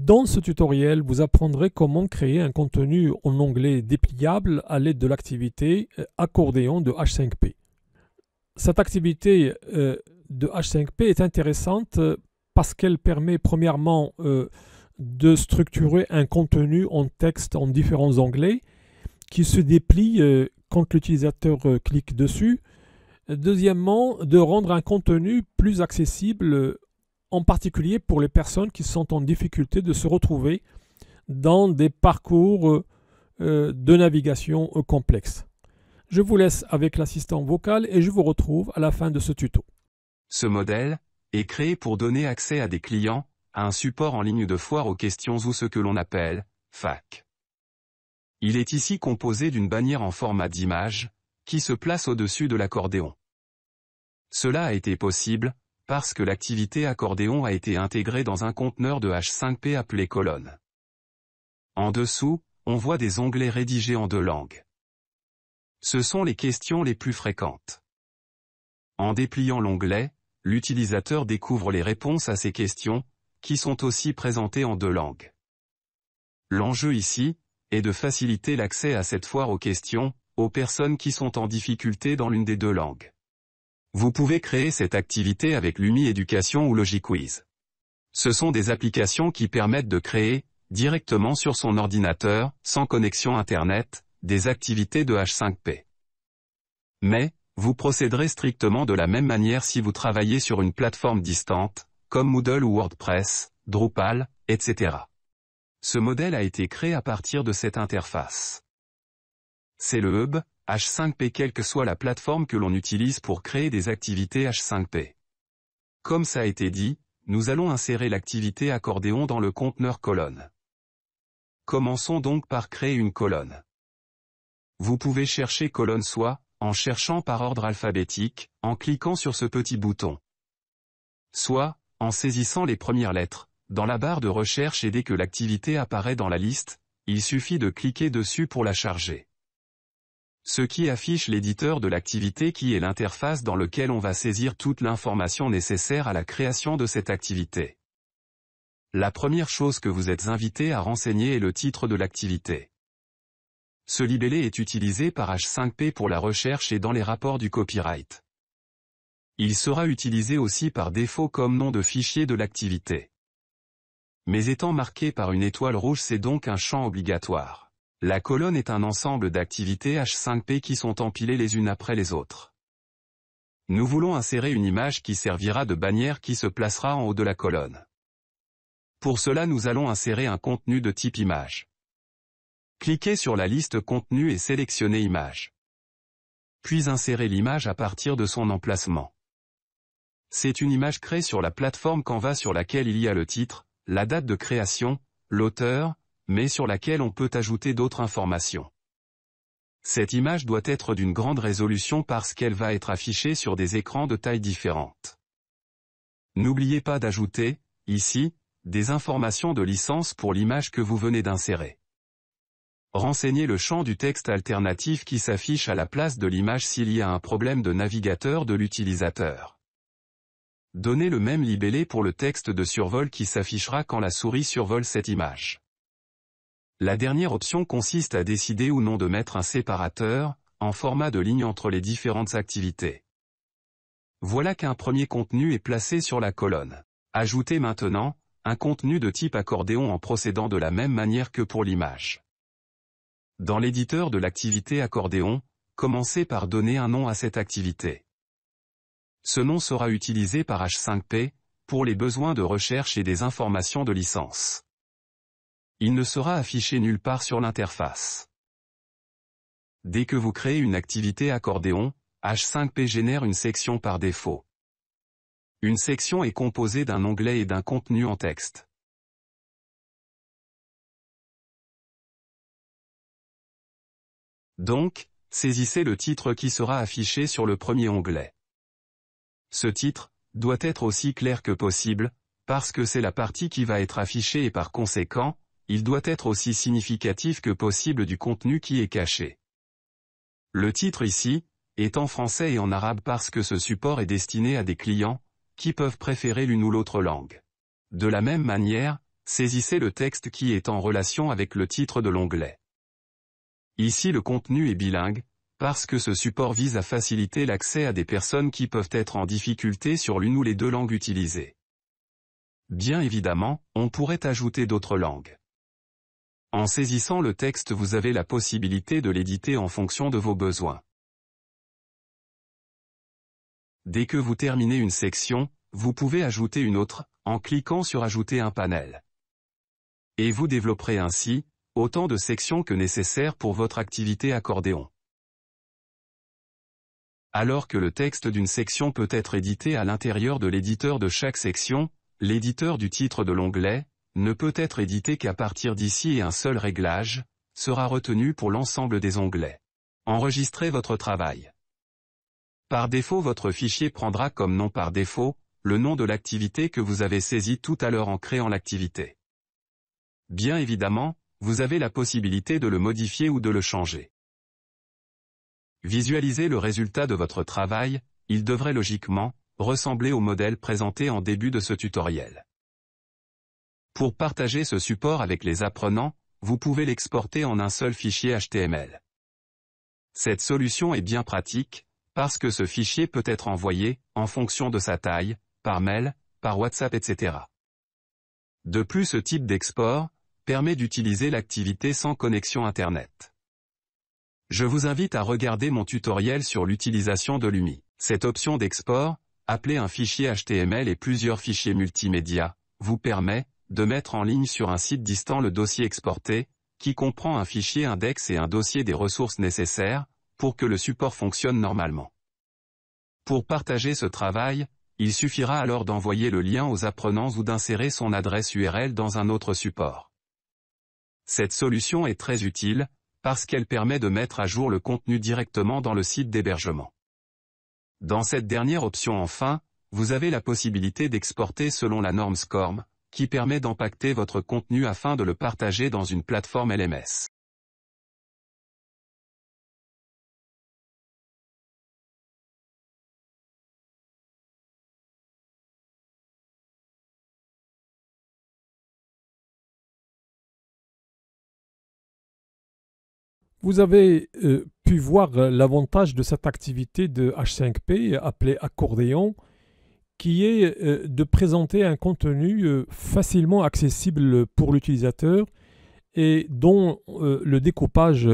Dans ce tutoriel, vous apprendrez comment créer un contenu en onglet dépliable à l'aide de l'activité accordéon de H5P. Cette activité de H5P est intéressante parce qu'elle permet premièrement de structurer un contenu en texte en différents onglets qui se déplie quand l'utilisateur clique dessus. Deuxièmement, de rendre un contenu plus accessible en particulier pour les personnes qui sont en difficulté de se retrouver dans des parcours de navigation complexes. Je vous laisse avec l'assistant vocal et je vous retrouve à la fin de ce tuto. Ce modèle est créé pour donner accès à des clients à un support en ligne de foire aux questions ou ce que l'on appelle FAQ. Il est ici composé d'une bannière en format d'image qui se place au-dessus de l'accordéon. Cela a été possible parce que l'activité accordéon a été intégrée dans un conteneur de H5P appelé colonne. En dessous, on voit des onglets rédigés en 2 langues. Ce sont les questions les plus fréquentes. En dépliant l'onglet, l'utilisateur découvre les réponses à ces questions, qui sont aussi présentées en 2 langues. L'enjeu ici est de faciliter l'accès à cette foire aux questions, aux personnes qui sont en difficulté dans l'une des 2 langues. Vous pouvez créer cette activité avec Lumi Éducation ou Logiquiz. Ce sont des applications qui permettent de créer, directement sur son ordinateur, sans connexion Internet, des activités de H5P. Mais, vous procéderez strictement de la même manière si vous travaillez sur une plateforme distante, comme Moodle ou WordPress, Drupal, etc. Ce modèle a été créé à partir de cette interface. C'est le hub H5P quelle que soit la plateforme que l'on utilise pour créer des activités H5P. Comme ça a été dit, nous allons insérer l'activité accordéon dans le conteneur colonne. Commençons donc par créer une colonne. Vous pouvez chercher colonne soit, en cherchant par ordre alphabétique, en cliquant sur ce petit bouton. Soit, en saisissant les premières lettres, dans la barre de recherche et dès que l'activité apparaît dans la liste, il suffit de cliquer dessus pour la charger. Ce qui affiche l'éditeur de l'activité qui est l'interface dans lequel on va saisir toute l'information nécessaire à la création de cette activité. La première chose que vous êtes invité à renseigner est le titre de l'activité. Ce libellé est utilisé par H5P pour la recherche et dans les rapports du copyright. Il sera utilisé aussi par défaut comme nom de fichier de l'activité. Mais étant marqué par une étoile rouge, c'est donc un champ obligatoire. La colonne est un ensemble d'activités H5P qui sont empilées les unes après les autres. Nous voulons insérer une image qui servira de bannière qui se placera en haut de la colonne. Pour cela, nous allons insérer un contenu de type image. Cliquez sur la liste contenu et sélectionnez image. Puis insérez l'image à partir de son emplacement. C'est une image créée sur la plateforme Canva sur laquelle il y a le titre, la date de création, l'auteur, mais sur laquelle on peut ajouter d'autres informations. Cette image doit être d'une grande résolution parce qu'elle va être affichée sur des écrans de tailles différentes. N'oubliez pas d'ajouter, ici, des informations de licence pour l'image que vous venez d'insérer. Renseignez le champ du texte alternatif qui s'affiche à la place de l'image s'il y a un problème de navigateur de l'utilisateur. Donnez le même libellé pour le texte de survol qui s'affichera quand la souris survole cette image. La dernière option consiste à décider ou non de mettre un séparateur, en format de ligne entre les différentes activités. Voilà qu'un premier contenu est placé sur la colonne. Ajoutez maintenant, un contenu de type accordéon en procédant de la même manière que pour l'image. Dans l'éditeur de l'activité accordéon, commencez par donner un nom à cette activité. Ce nom sera utilisé par H5P, pour les besoins de recherche et des informations de licence. Il ne sera affiché nulle part sur l'interface. Dès que vous créez une activité accordéon, H5P génère une section par défaut. Une section est composée d'un onglet et d'un contenu en texte. Donc, saisissez le titre qui sera affiché sur le premier onglet. Ce titre doit être aussi clair que possible, parce que c'est la partie qui va être affichée et par conséquent, il doit être aussi significatif que possible du contenu qui est caché. Le titre ici est en français et en arabe parce que ce support est destiné à des clients qui peuvent préférer l'une ou l'autre langue. De la même manière, saisissez le texte qui est en relation avec le titre de l'onglet. Ici le contenu est bilingue, parce que ce support vise à faciliter l'accès à des personnes qui peuvent être en difficulté sur l'une ou les deux langues utilisées. Bien évidemment, on pourrait ajouter d'autres langues. En saisissant le texte, vous avez la possibilité de l'éditer en fonction de vos besoins. Dès que vous terminez une section, vous pouvez ajouter une autre, en cliquant sur Ajouter un panel. Et vous développerez ainsi autant de sections que nécessaire pour votre activité accordéon. Alors que le texte d'une section peut être édité à l'intérieur de l'éditeur de chaque section, l'éditeur du titre de l'onglet ne peut être édité qu'à partir d'ici et un seul réglage sera retenu pour l'ensemble des onglets. Enregistrez votre travail. Par défaut, votre fichier prendra comme nom par défaut le nom de l'activité que vous avez saisie tout à l'heure en créant l'activité. Bien évidemment, vous avez la possibilité de le modifier ou de le changer. Visualisez le résultat de votre travail, il devrait logiquement ressembler au modèle présenté en début de ce tutoriel. Pour partager ce support avec les apprenants, vous pouvez l'exporter en un seul fichier HTML. Cette solution est bien pratique, parce que ce fichier peut être envoyé, en fonction de sa taille, par mail, par WhatsApp, etc. De plus, ce type d'export permet d'utiliser l'activité sans connexion Internet. Je vous invite à regarder mon tutoriel sur l'utilisation de l'UMI. Cette option d'export, appelée un fichier HTML et plusieurs fichiers multimédia, vous permet de mettre en ligne sur un site distant le dossier exporté, qui comprend un fichier index et un dossier des ressources nécessaires, pour que le support fonctionne normalement. Pour partager ce travail, il suffira alors d'envoyer le lien aux apprenants ou d'insérer son adresse URL dans un autre support. Cette solution est très utile, parce qu'elle permet de mettre à jour le contenu directement dans le site d'hébergement. Dans cette dernière option enfin, vous avez la possibilité d'exporter selon la norme SCORM, qui permet d'empacter votre contenu afin de le partager dans une plateforme LMS. Vous avez pu voir l'avantage de cette activité de H5P appelée accordéon, qui est de présenter un contenu facilement accessible pour l'utilisateur et dont le découpage